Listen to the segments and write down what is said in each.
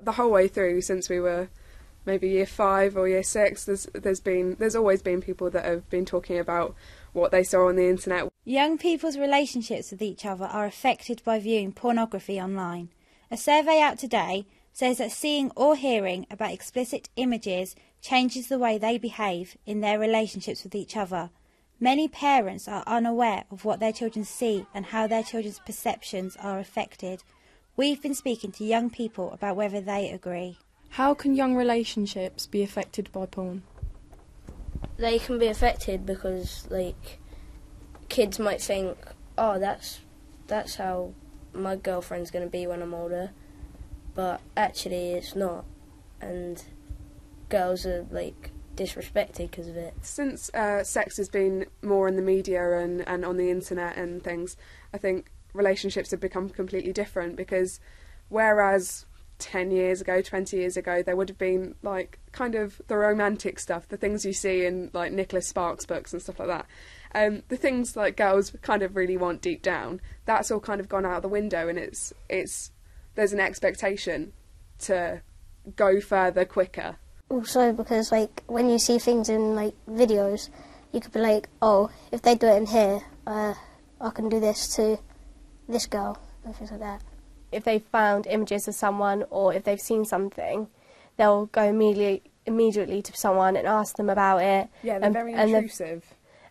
The whole way through, since we were maybe year 5 or year 6, there's always been people that have been talking about what they saw on the internet. Young people's relationships with each other are affected by viewing pornography online. A survey out today says that seeing or hearing about explicit images changes the way they behave in their relationships with each other. Many parents are unaware of what their children see and how their children's perceptions are affected. We've been speaking to young people about whether they agree. How can young relationships be affected by porn? They can be affected because, like, kids might think, oh, that's how my girlfriend's going to be when I'm older, but actually it's not, and girls are, like, disrespected because of it. Since sex has been more in the media and on the internet and things, I think relationships have become completely different, because whereas 10 years ago, 20 years ago, there would have been, like, kind of the romantic stuff, the things you see in, like, Nicholas Sparks books and stuff like that. The things, like, girls kind of really want deep down, that's all kind of gone out the window, and there's an expectation to go further quicker. Also because, like, when you see things in, like, videos, you could be like, oh, if they do it in here, I can do this to this girl, and things like that. If they've found images of someone or if they've seen something, they'll go immediately to someone and ask them about it. Yeah, they're very intrusive.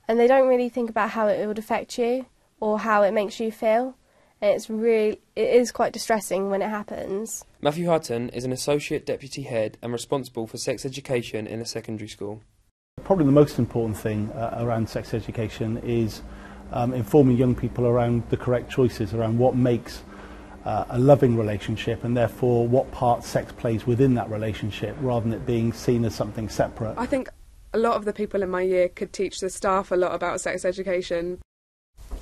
And they don't really think about how it would affect you or how it makes you feel. And it is quite distressing when it happens. Matthew Hutton is an Associate Deputy Head and responsible for sex education in a secondary school. Probably the most important thing around sex education is informing young people around the correct choices, around what makes a loving relationship, and therefore what part sex plays within that relationship, rather than it being seen as something separate. I think a lot of the people in my year could teach the staff a lot about sex education.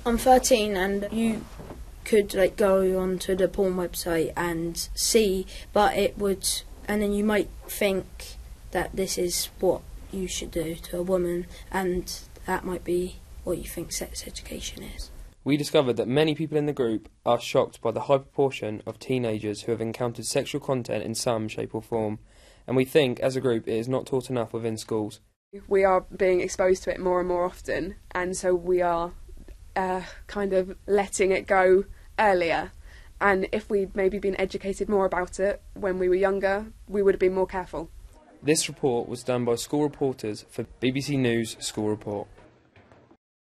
I'm 13 and you could, like, go onto the porn website and see, but and then you might think that this is what you should do to a woman, and that might be what you think sex education is. We discovered that many people in the group are shocked by the high proportion of teenagers who have encountered sexual content in some shape or form, and we think, as a group, it is not taught enough within schools. We are being exposed to it more and more often, and so we are kind of letting it go earlier. And if we'd maybe been educated more about it when we were younger, we would have been more careful. This report was done by school reporters for BBC News School Report.